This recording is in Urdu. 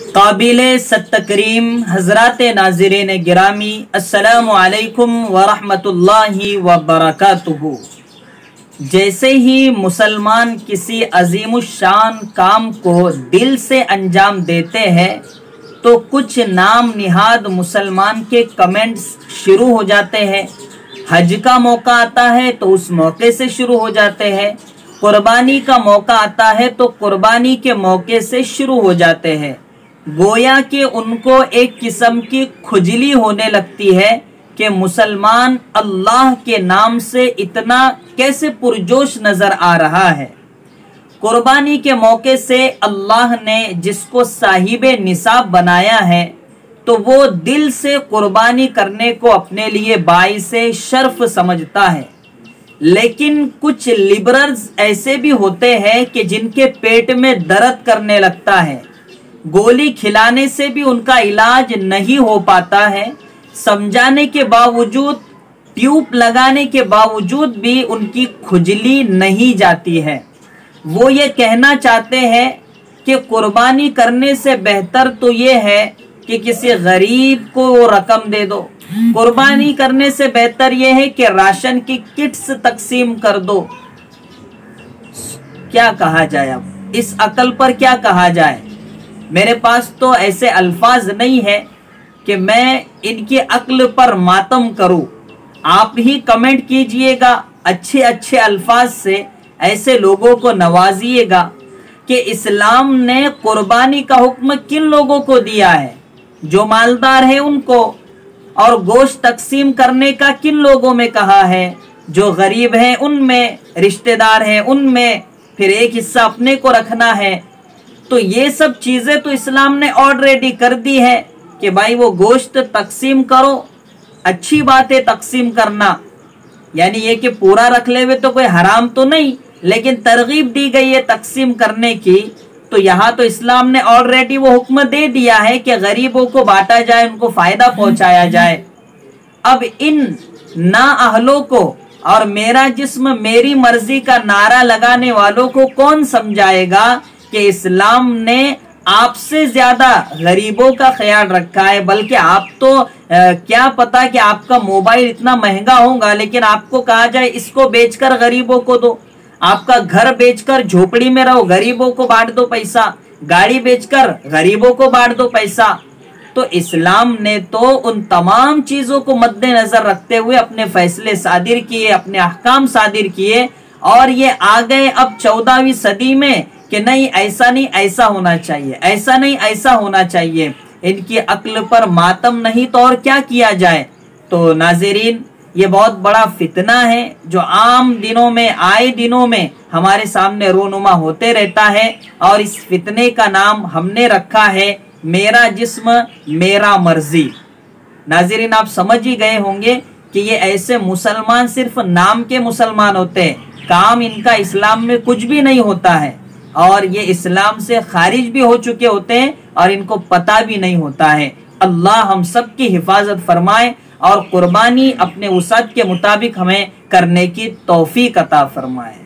قابل ستکریم حضرات ناظرین گرامی، السلام علیکم ورحمۃ اللہ وبرکاتہ۔ جیسے ہی مسلمان کسی عظیم الشان کام کو دل سے انجام دیتے ہیں تو کچھ نام نہاد مسلمان کے کمنٹس شروع ہو جاتے ہیں۔ حج کا موقع آتا ہے تو اس موقع سے شروع ہو جاتے ہیں، قربانی کا موقع آتا ہے تو قربانی کے موقع سے شروع ہو جاتے ہیں۔ گویا کہ ان کو ایک قسم کی کھجلی ہونے لگتی ہے کہ مسلمان اللہ کے نام سے اتنا کیسے پرجوش نظر آ رہا ہے۔ قربانی کے موقع سے اللہ نے جس کو صاحب نصاب بنایا ہے تو وہ دل سے قربانی کرنے کو اپنے لیے باعث شرف سمجھتا ہے، لیکن کچھ لبرلز ایسے بھی ہوتے ہیں کہ جن کے پیٹ میں درد کرنے لگتا ہے، گولی کھلانے سے بھی ان کا علاج نہیں ہو پاتا ہے، سمجھانے کے باوجود، ٹیوب لگانے کے باوجود بھی ان کی کھجلی نہیں جاتی ہے۔ وہ یہ کہنا چاہتے ہیں کہ قربانی کرنے سے بہتر تو یہ ہے کہ کسی غریب کو وہ رقم دے دو، قربانی کرنے سے بہتر یہ ہے کہ راشن کی کٹس تقسیم کر دو۔ کیا کہا جائے، اب اس عقل پر کیا کہا جائے؟ میرے پاس تو ایسے الفاظ نہیں ہے کہ میں ان کی عقل پر ماتم کروں۔ آپ ہی کمنٹ کیجئے گا، اچھے اچھے الفاظ سے ایسے لوگوں کو نوازیے گا کہ اسلام نے قربانی کا حکم کن لوگوں کو دیا ہے؟ جو مالدار ہے ان کو، اور گوشت تقسیم کرنے کا کن لوگوں میں کہا ہے؟ جو غریب ہیں ان میں، رشتہ دار ہیں ان میں، پھر ایک حصہ اپنے کو رکھنا ہے۔ تو یہ سب چیزیں تو اسلام نے آلریڈی کر دی ہے کہ بھائی وہ گوشت تقسیم کرو۔ اچھی بات ہے تقسیم کرنا، یعنی یہ کہ پورا رکھ لے ہوئے تو کوئی حرام تو نہیں، لیکن ترغیب دی گئی ہے تقسیم کرنے کی۔ تو یہاں تو اسلام نے آلریڈی وہ حکم دے دیا ہے کہ غریبوں کو بانٹا جائے، ان کو فائدہ پہنچایا جائے۔ اب ان نااہلوں کو اور میرا جسم میری مرضی کا نعرہ لگانے والوں کو کون سمجھائے گا کہ اسلام نے آپ سے زیادہ غریبوں کا خیال رکھا ہے؟ بلکہ آپ تو کیا پتا کہ آپ کا موبائل اتنا مہنگا ہوگا، لیکن آپ کو کہا جائے اس کو بیچ کر غریبوں کو دو، آپ کا گھر بیچ کر جھوپڑی میں رہو، غریبوں کو بانٹ دو پیسہ، گاڑی بیچ کر غریبوں کو بانٹ دو پیسہ۔ تو اسلام نے تو ان تمام چیزوں کو مد نظر رکھتے ہوئے اپنے فیصلے صادر کیے، اپنے احکام صادر کیے، اور یہ آ گئے اب 14ویں صدی میں کہ نہیں ایسا نہیں ایسا ہونا چاہیے، ایسا نہیں ایسا ہونا چاہیے۔ ان کی عقل پر ماتم نہیں تو اور کیا کیا جائے؟ تو ناظرین، یہ بہت بڑا فتنہ ہے جو عام دنوں میں، آئے دنوں میں ہمارے سامنے رونما ہوتے رہتا ہے، اور اس فتنے کا نام ہم نے رکھا ہے میرا جسم میرا مرضی۔ ناظرین، آپ سمجھ ہی گئے ہوں گے کہ یہ ایسے مسلمان صرف نام کے مسلمان ہوتے ہیں، کام ان کا اسلام میں کچھ بھی نہیں ہوتا ہے، اور یہ اسلام سے خارج بھی ہو چکے ہوتے ہیں اور ان کو پتہ بھی نہیں ہوتا ہے۔ اللہ ہم سب کی حفاظت فرمائے اور قربانی اپنے وسعت کے مطابق ہمیں کرنے کی توفیق عطا فرمائے۔